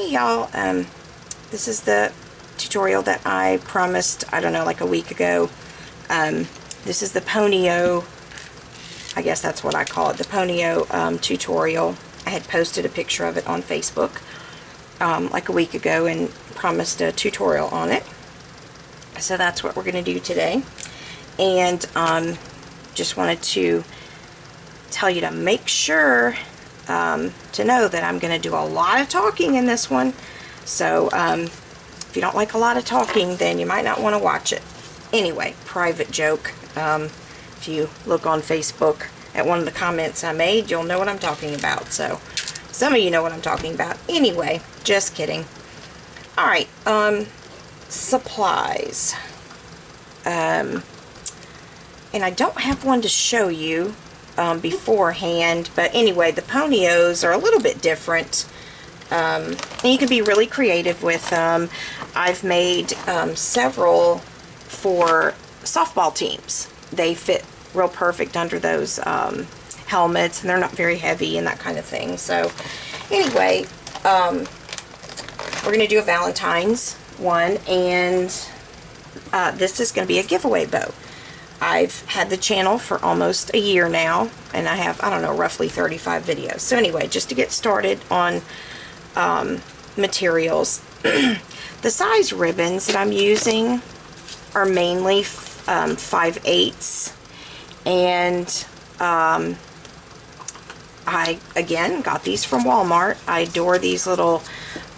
Hey y'all, this is the tutorial that I promised, I don't know, like a week ago. This is the Ponyo, I guess that's what I call it, the Ponyo tutorial. I had posted a picture of it on Facebook like a week ago and promised a tutorial on it. So that's what we're going to do today. And just wanted to tell you to make sure to know that I'm going to do a lot of talking in this one. So if you don't like a lot of talking, then you might not want to watch it. Anyway, private joke. If you look on Facebook at one of the comments I made, you'll know what I'm talking about. So some of you know what I'm talking about. Anyway, just kidding. Alright, supplies. And I don't have one to show you beforehand, but anyway, the Ponyos are a little bit different, and you can be really creative with them. I've made several for softball teams. They fit real perfect under those helmets, and they're not very heavy and that kind of thing. So anyway, we're going to do a Valentine's one, and this is going to be a giveaway bow. I've had the channel for almost a year now, and I have, I don't know, roughly 35 videos. So anyway, just to get started on materials, the size ribbons that I'm using are mainly 5/8, and I, again, got these from Walmart. I adore these little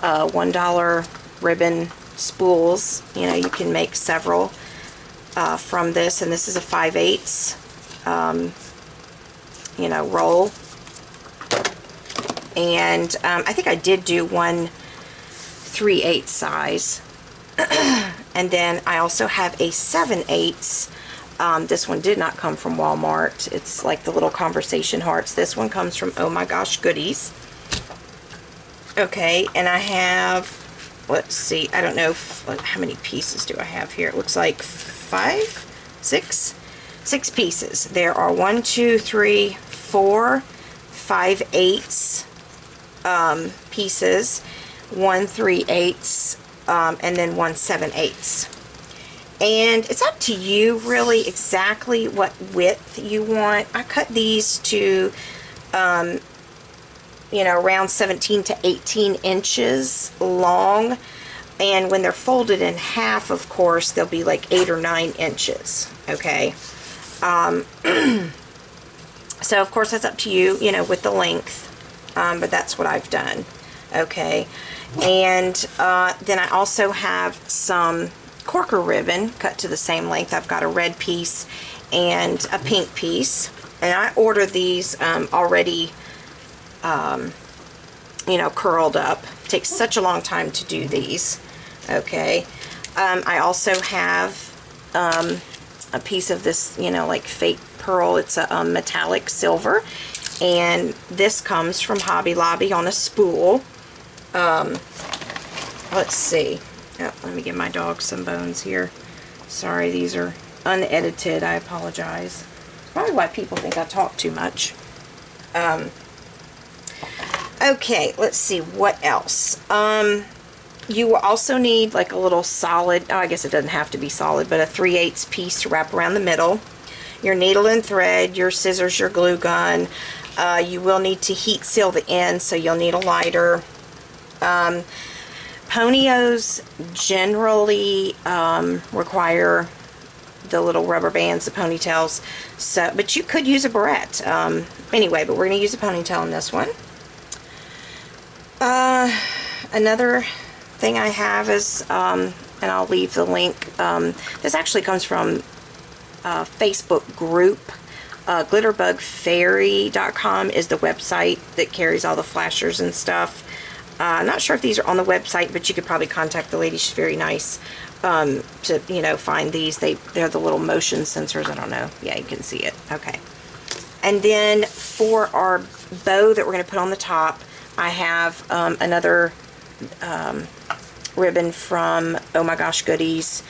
$1 ribbon spools. You know, you can make several from this, and this is a 5/8 you know, roll. And I think I did do one 3/8 size. And then I also have a 7/8. This one did not come from Walmart. It's like the little conversation hearts. This one comes from Oh My Gosh Goodies. Okay, and I have, let's see, I don't know if, how many pieces do I have here. It looks like 6 pieces. There are 1, 2, 3, 4 5/8 pieces, 1 3/8, and then 1 7/8. And it's up to you really exactly what width you want. I cut these to you know, around 17 to 18 inches long, and when they're folded in half, of course, they'll be like 8 or 9 inches. Okay, so of course that's up to you, you know, with the length, but that's what I've done. Okay, and then I also have some korker ribbon cut to the same length. I've got a red piece and a pink piece, and I ordered these already you know, curled up. It takes such a long time to do these. Okay, I also have a piece of this, you know, like fake pearl. It's a metallic silver, and this comes from Hobby Lobby on a spool. Let's see. Oh, let me give my dog some bones here. Sorry, these are unedited. I apologize. Probably why people think I talk too much. Okay, let's see what else. You will also need like a little solid, oh, I guess it doesn't have to be solid, but a 3/8 piece to wrap around the middle. Your needle and thread, your scissors, your glue gun. You will need to heat seal the end, so you'll need a lighter. Ponyos generally require the little rubber bands, the ponytails. So, but you could use a barrette. Anyway, but we're going to use a ponytail in this one. Another thing I have is, and I'll leave the link, this actually comes from a Facebook group. Glitterbugfairy.com is the website that carries all the flashers and stuff. I'm not sure if these are on the website, but you could probably contact the lady. She's very nice to, you know, find these. They're the little motion sensors. I don't know. Yeah, you can see it. Okay. And then for our bow that we're going to put on the top, I have another ribbon from Oh My Gosh Goodies.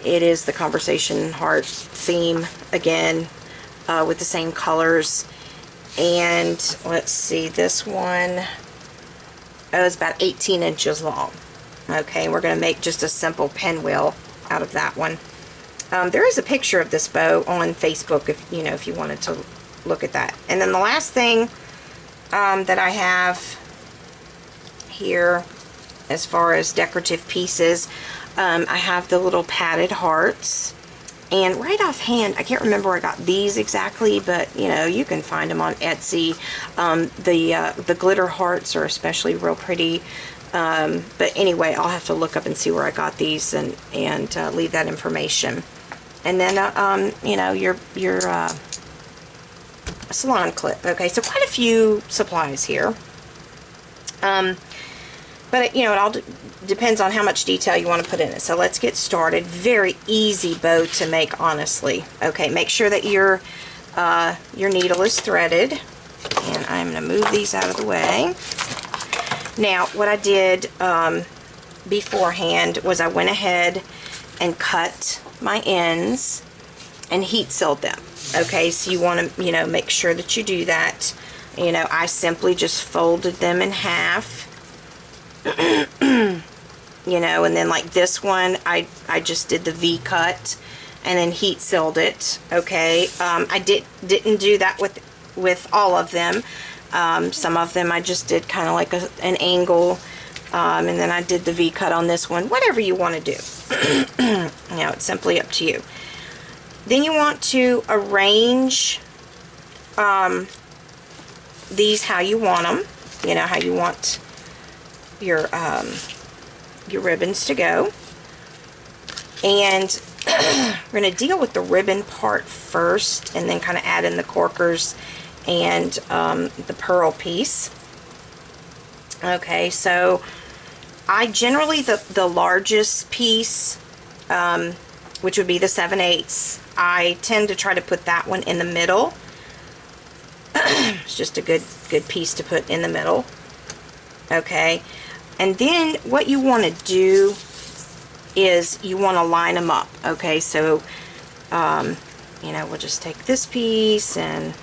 It is the conversation heart theme again, with the same colors. And let's see, this one it's about 18 inches long. Okay, we're going to make just a simple pinwheel out of that one. There is a picture of this bow on Facebook if if you wanted to look at that. And then the last thing that I have here as far as decorative pieces, I have the little padded hearts. And right offhand, I can't remember where I got these exactly, but you can find them on Etsy. The glitter hearts are especially real pretty. But anyway, I'll have to look up and see where I got these and leave that information. And then your salon clip. Okay, so quite a few supplies here. But it all depends on how much detail you want to put in it. So let's get started. Very easy bow to make, honestly. Okay, make sure that your needle is threaded. And I'm going to move these out of the way. Now, what I did beforehand was I went ahead and cut my ends and heat sealed them. Okay, so you want to, make sure that you do that. I simply just folded them in half. And then like this one, I just did the V cut and then heat sealed it. Okay, I didn't do that with all of them. Some of them I just did kind of like an angle, and then I did the V cut on this one. Whatever you want to do. It's simply up to you. Then you want to arrange these how you want them. How you want your ribbons to go. And we're going to deal with the ribbon part first and then kind of add in the corkers and the pearl piece. Okay, so I generally, the largest piece, which would be the 7/8, I tend to try to put that one in the middle. It's just a good piece to put in the middle. Okay, and then what you want to do is you want to line them up. Okay, so we'll just take this piece and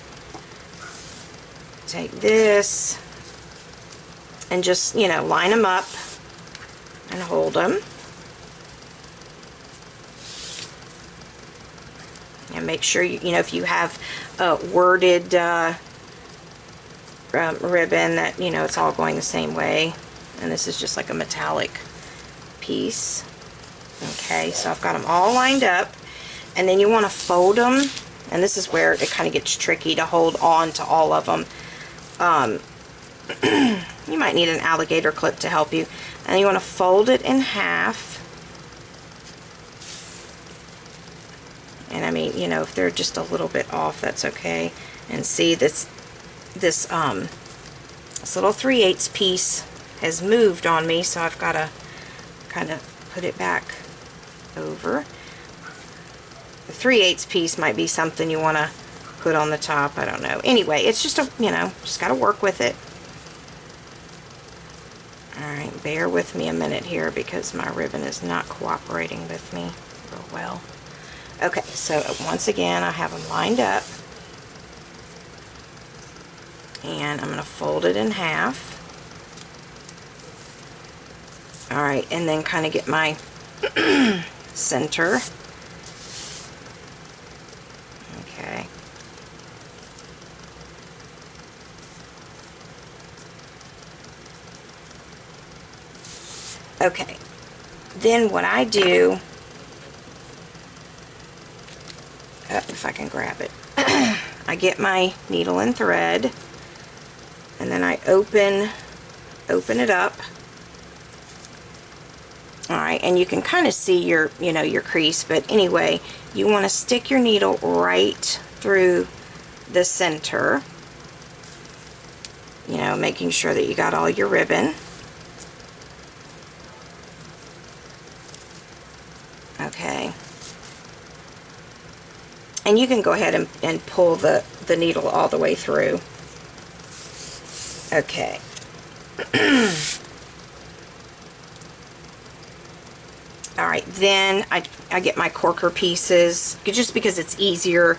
take this and just line them up and hold them. And make sure if you have worded ribbon that it's all going the same way. And this is just like a metallic piece. Okay, so I've got them all lined up, and then you want to fold them, and this is where it kind of gets tricky to hold on to all of them. You might need an alligator clip to help you, and you want to fold it in half. And I mean, if they're just a little bit off, that's okay. And see, this little 3/8 piece has moved on me, so I've got to kind of put it back over. The 3/8 piece might be something you want to put on the top. I don't know. Anyway, it's just just got to work with it. Alright, bear with me a minute here because my ribbon is not cooperating with me real well. Okay, so once again, I have them lined up. And I'm going to fold it in half. Alright, and then kind of get my center. Okay. Okay, then what I do, if I can grab it, I get my needle and thread, and then I open it up. Alright, and you can kind of see your, your crease, but anyway, you want to stick your needle right through the center, making sure that you got all your ribbon. Okay. And you can go ahead and pull the needle all the way through. Okay. Alright, then I get my corker pieces, just because it's easier.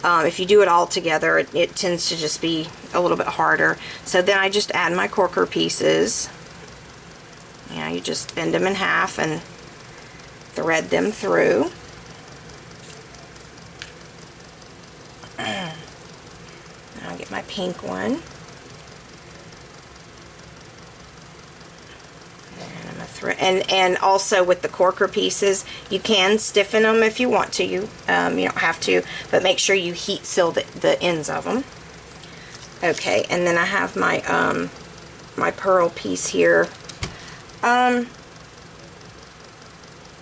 If you do it all together, it tends to just be a little bit harder. So then I just add my corker pieces. You know, you just bend them in half and thread them through. I'll get my pink one. And I'm gonna thread, and also with the corker pieces, you can stiffen them if you want to. You don't have to, but make sure you heat seal the ends of them. Okay, and then I have my my pearl piece here.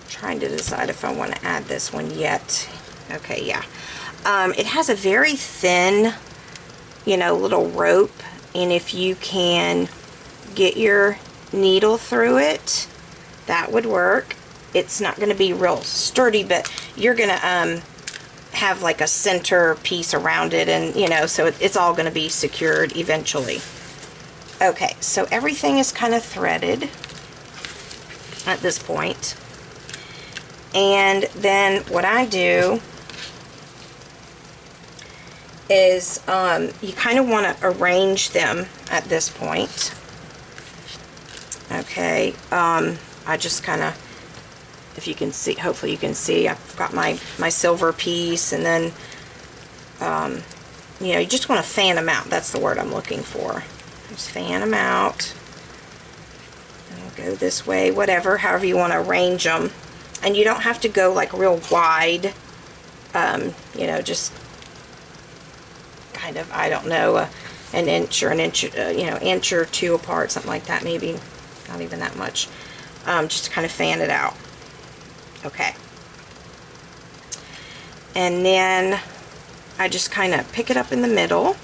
Trying to decide if I want to add this one yet. Okay, yeah. It has a very thin, you know, little rope, and if you can get your needle through it, that would work. It's not going to be real sturdy, but you're going to have like a center piece around it, and you know, so it's all going to be secured eventually. Okay, so everything is kind of threaded at this point. And then what I do is you kind of want to arrange them at this point. Okay, I just kind of, if you can see, hopefully you can see, I've got my silver piece, and then you know, you just want to fan them out. That's the word I'm looking for. Just fan them out. And go this way, whatever, however you want to arrange them. And you don't have to go like real wide, you know, just kind of, I don't know, an inch or you know, inch or two apart, something like that, maybe not even that much, just to kind of fan it out. Okay. And then I just kind of pick it up in the middle.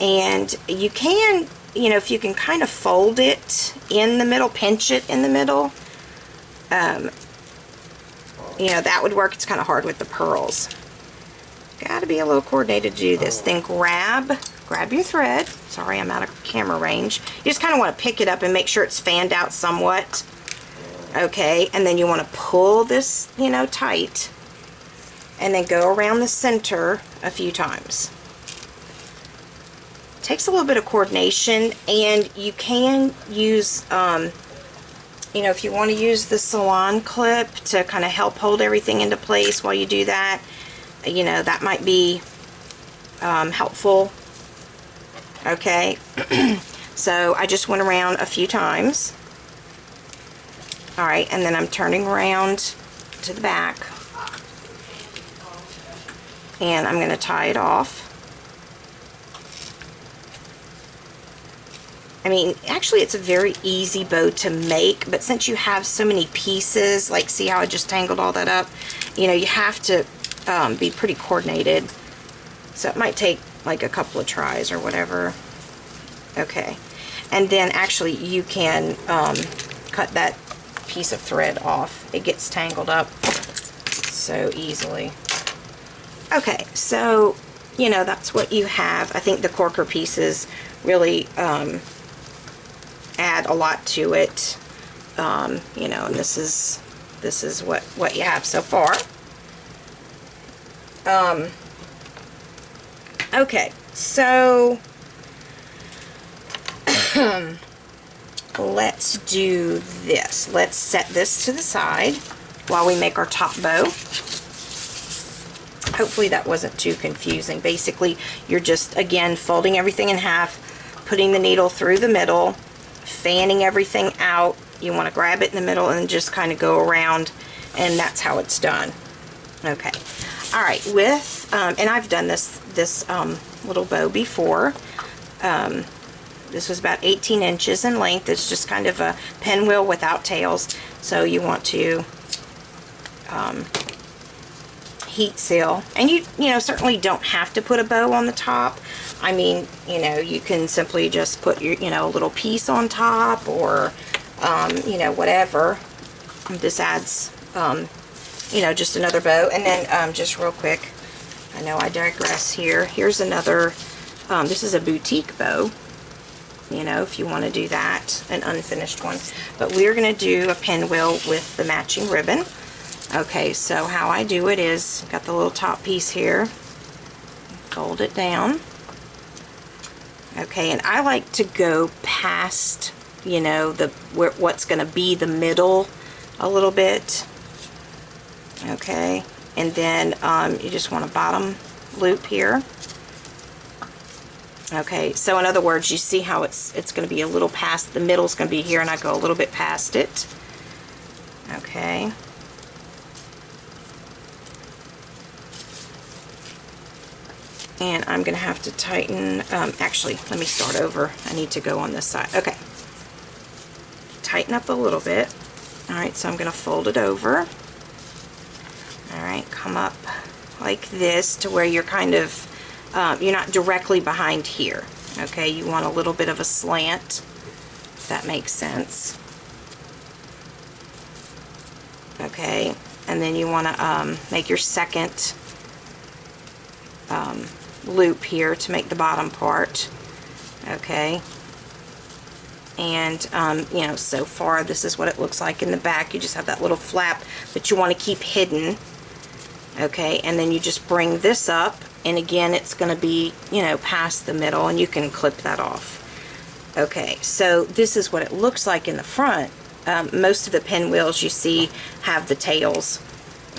And you can, you know, if you can kind of fold it in the middle, pinch it in the middle, you know, that would work. It's kind of hard with the pearls. Got to be a little coordinated to do this. Then grab your thread. Sorry, I'm out of camera range. You just kind of want to pick it up and make sure it's fanned out somewhat. Okay, and then you want to pull this, you know, tight, and then go around the center a few times. Takes a little bit of coordination, and you can use, you know, if you want to use the salon clip to kind of help hold everything into place while you do that, you know, that might be helpful. Okay, so I just went around a few times. Alright, and then I'm turning around to the back, and I'm going to tie it off. I mean, actually it's a very easy bow to make, but since you have so many pieces, like see how I just tangled all that up, you know, you have to be pretty coordinated. So it might take like a couple of tries or whatever. Okay, and then actually you can cut that piece of thread off. It gets tangled up so easily. Okay, so you know, that's what you have. I think the corker pieces really add a lot to it, you know, and this is what you have so far. Okay, so let's do this. Let's set this to the side while we make our top bow. Hopefully that wasn't too confusing. Basically, you're just, again, folding everything in half, putting the needle through the middle, fanning everything out. You want to grab it in the middle and just kind of go around, and that's how it's done. Okay. All right. With and I've done this little bow before. This was about 18 inches in length. It's just kind of a pinwheel without tails. So you want to heat seal, and you know, certainly don't have to put a bow on the top. I mean, you know, you can simply just put your, you know, a little piece on top, or you know, whatever. This adds you know, just another bow. And then just real quick, I know I digress here, here's another this is a boutique bow, you know, if you want to do that, an unfinished one. But we're going to do a pinwheel with the matching ribbon. Okay, so how I do it is, got the little top piece here, fold it down. Okay, and I like to go past, you know, what's going to be the middle a little bit. Okay, and then you just want a bottom loop here. Okay, so in other words, you see how it's going to be a little past, the middle's going to be here, and I go a little bit past it. Okay. And I'm going to have to tighten, actually, let me start over. I need to go on this side. Okay. Tighten up a little bit. Alright, so I'm going to fold it over. Alright, come up like this to where you're kind of, you're not directly behind here. Okay, you want a little bit of a slant, if that makes sense. Okay, and then you want to make your second loop here to make the bottom part. Okay, and you know, so far this is what it looks like in the back. You just have that little flap that you want to keep hidden. Okay, and then you just bring this up, and again it's going to be, you know, past the middle, and you can clip that off. Okay, so this is what it looks like in the front. Most of the pinwheels you see have the tails.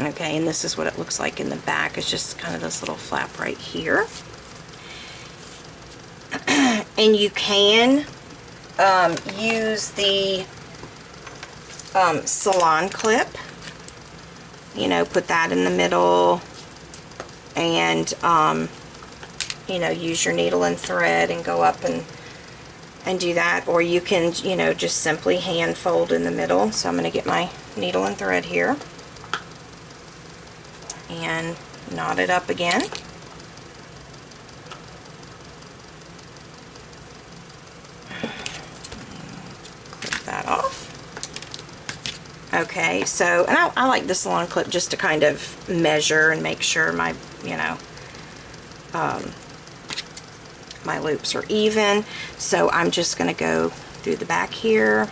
Okay, and this is what it looks like in the back. It's just kind of this little flap right here. And you can use the salon clip. You know, put that in the middle, and you know, use your needle and thread and go up and do that. Or you can, you know, just simply hand fold in the middle. So I'm going to get my needle and thread here and knot it up again. Clip that off. Okay, so, and I like the salon clip just to kind of measure and make sure my, you know, my loops are even. So I'm just going to go through the back here.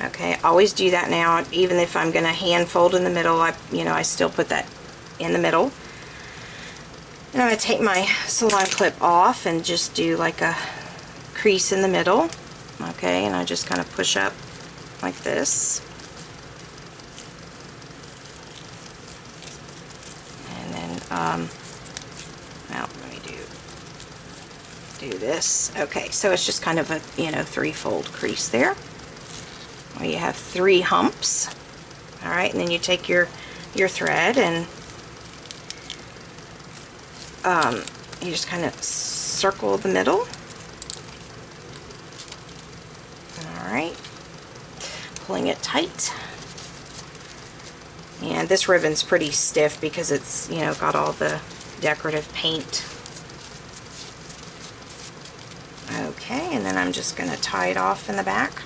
Okay, always do that now. Even if I'm going to hand fold in the middle, I still put that in the middle. And I'm going to take my salon clip off and just do like a crease in the middle. Okay, and I just kind of push up like this. And then, well, let me do this. Okay, so it's just kind of a, you know, three-fold crease there, where you have 3 humps. All right, and then you take your thread and you just kind of circle the middle. Alright, pulling it tight. And this ribbon's pretty stiff because it's, you know, got all the decorative paint. Okay, and then I'm just going to tie it off in the back.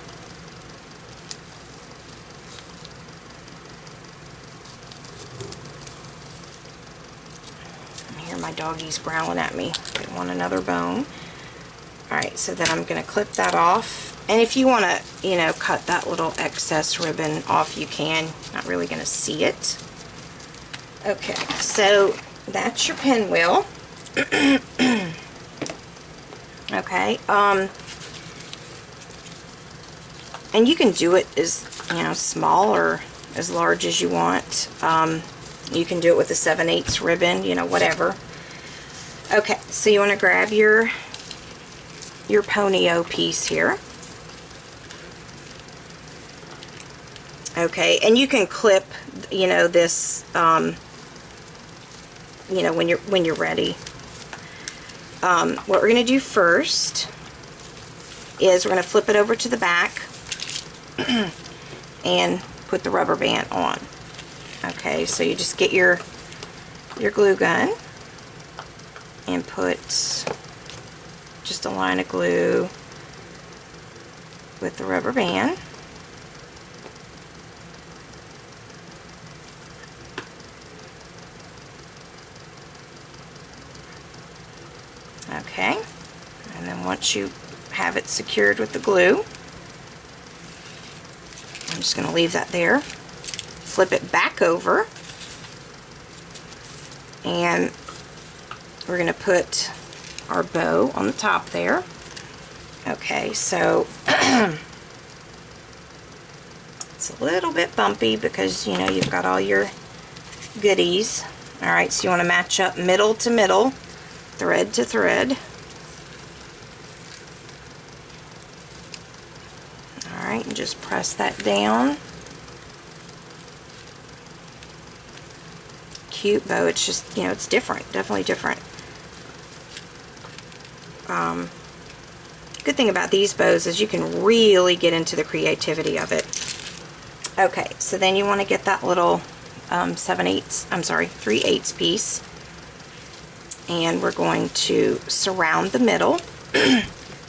My doggy's growling at me. They want another bone. Alright, so then I'm going to clip that off. And if you want to, you know, cut that little excess ribbon off, you can. Not really going to see it. Okay, so that's your pinwheel. Okay, and you can do it as, you know, small or as large as you want. You can do it with a 7/8 ribbon, you know, whatever. Okay, so you want to grab your ponyo piece here. Okay, and you can clip, you know, this, you know, when you're ready. What we're going to do first is we're going to flip it over to the back and put the rubber band on. Okay, so you just get your glue gun and put just a line of glue with the rubber band. Okay, and then once you have have it secured with the glue. I'm just going to leave that there. Flip it back over. And we're going to put our bow on the top there. Okay, so it's a little bit bumpy because, you know, you've got all your goodies. Alright, so you want to match up middle to middle, thread to thread. Alright, and just press that down. Cute bow. It's just, you know, it's different, definitely different. Good thing about these bows is you can really get into the creativity of it. Okay, so then you want to get that little 3/8 piece, and we're going to surround the middle.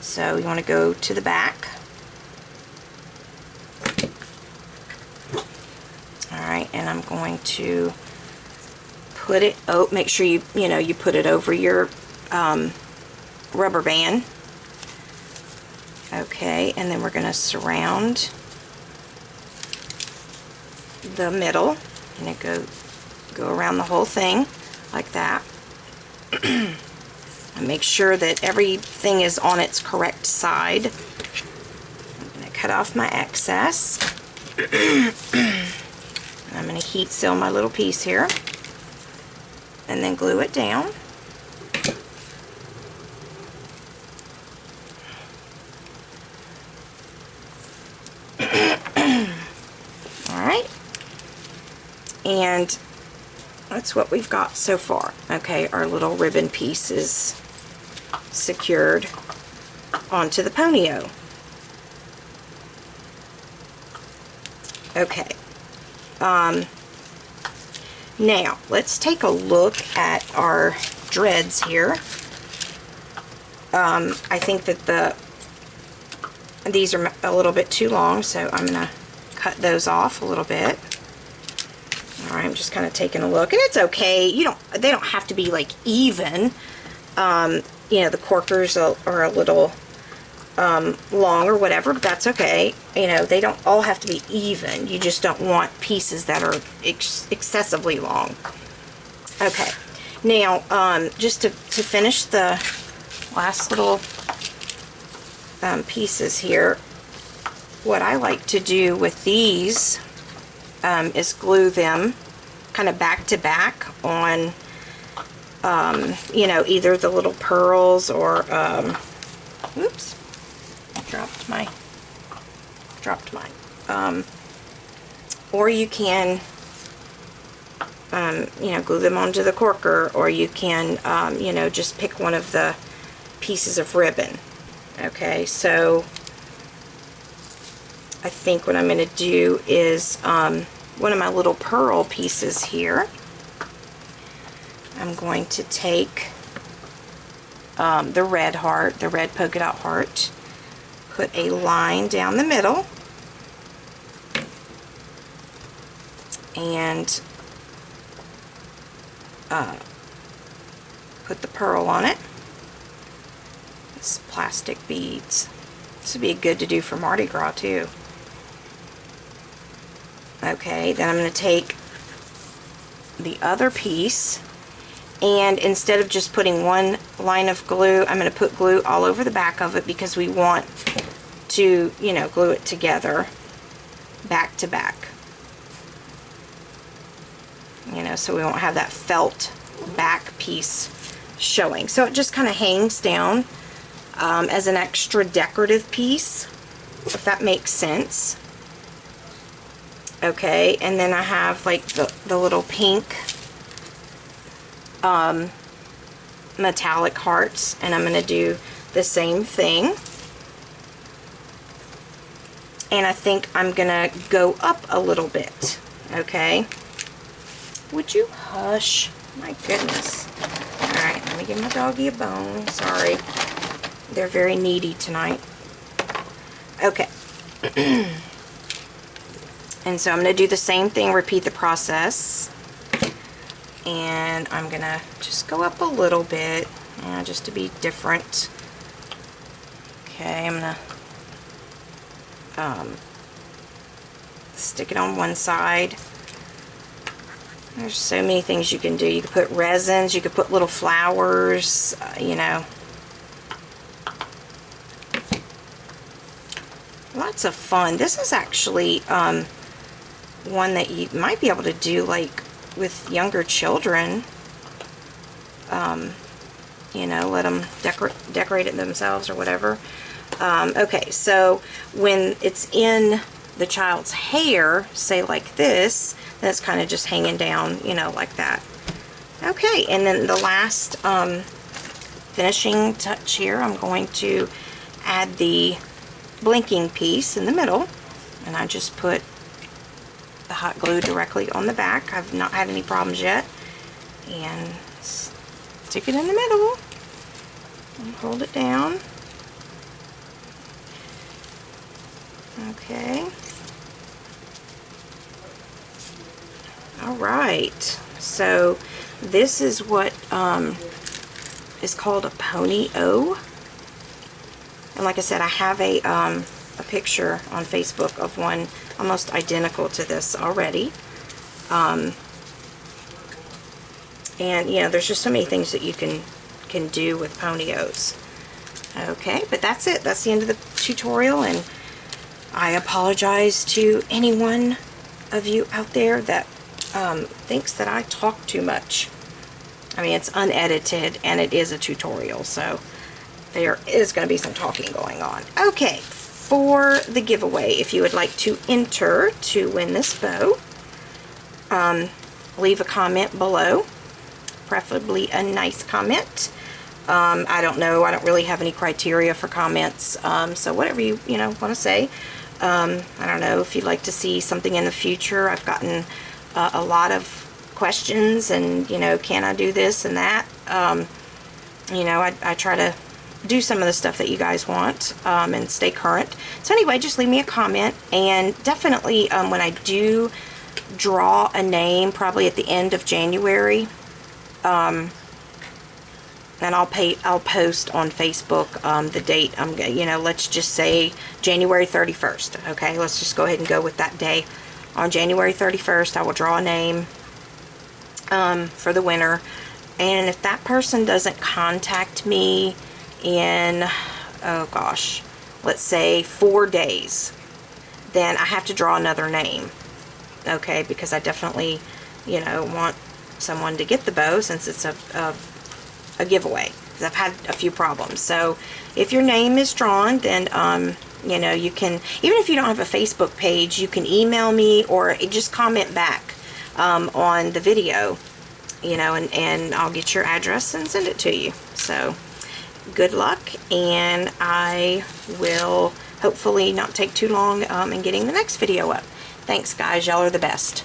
So you want to go to the back. Alright, and I'm going to put it, make sure you put it over your rubber band. Okay, and then we're going to surround the middle, and it go around the whole thing like that. And make sure that everything is on its correct side. I'm going to cut off my excess. And I'm going to heat seal my little piece here, and then glue it down. Alright, and that's what we've got so far. Okay, our little ribbon piece is secured onto the ponyo. Okay, now let's take a look at our dreads here. I think that these are a little bit too long, so I'm going to cut those off a little bit. Alright, I'm just kind of taking a look, and it's okay. They don't have to be like even. You know, the corkers are a little long or whatever, but that's okay. You know, they don't all have to be even. You just don't want pieces that are excessively long. Okay, now just to finish the last little pieces here, what I like to do with these is glue them kind of back to back on you know, either the little pearls or oops, dropped mine, or you can you know, glue them onto the corker, or you can you know, just pick one of the pieces of ribbon. Okay, so I think what I'm going to do is one of my little pearl pieces here, I'm going to take the red heart, the red polka dot heart, put a line down the middle, and put the pearl on it. This plastic beads. This would be good to do for Mardi Gras too. Okay, then I'm going to take the other piece, and instead of just putting one line of glue, I'm going to put glue all over the back of it, because we want to, you know, glue it together back to back. You know, so we won't have that felt back piece showing. So it just kind of hangs down as an extra decorative piece, if that makes sense. Okay, and then I have like the little pink metallic hearts, and I'm going to do the same thing. And I think I'm going to go up a little bit. Okay, would you hush? My goodness. Alright, let me give my doggy a bone. Sorry. They're very needy tonight. Okay. And so I'm going to do the same thing, repeat the process. And I'm going to just go up a little bit, just to be different. Okay, I'm gonna stick it on one side. There's so many things you can do. You could put resins, you could put little flowers, you know. Lots of fun. This is actually one that you might be able to do like with younger children. You know, let them decorate it themselves or whatever. Okay, so when it's in the child's hair, say like this, then it's kind of just hanging down, you know, like that. Okay, and then the last finishing touch here, I'm going to add the blinking piece in the middle, and I just put the hot glue directly on the back. I've not had any problems yet. And stick it in the middle and hold it down. Okay. Alright, so this is what is called a pony O. And like I said, I have a picture on Facebook of one almost identical to this already. And you know, there's just so many things that you can do with pony O's. Okay, but that's it. That's the end of the tutorial, and I apologize to anyone of you out there that thinks that I talk too much. I mean, it's unedited and it is a tutorial, so there is going to be some talking going on. Okay, for the giveaway, if you would like to enter to win this bow, leave a comment below, preferably a nice comment. I don't know, I don't really have any criteria for comments, so whatever you want to say. I don't know if you'd like to see something in the future. I've gotten a lot of questions, and you know, can I do this and that? You know, I try to do some of the stuff that you guys want and stay current. So anyway, just leave me a comment, and definitely when I do draw a name, probably at the end of January, and I'll post on Facebook the date. You know, let's just say January 31st. Okay, let's just go ahead and go with that day. On January 31st, I will draw a name for the winner. And if that person doesn't contact me in, oh gosh, let's say 4 days, then I have to draw another name. Okay, because I definitely, you know, want someone to get the bow, since it's a giveaway, because I've had a few problems. So if your name is drawn, then you know, you can, even if you don't have a Facebook page, you can email me or just comment back on the video, you know, and I'll get your address and send it to you. So good luck, and I will hopefully not take too long in getting the next video up. Thanks guys, y'all are the best.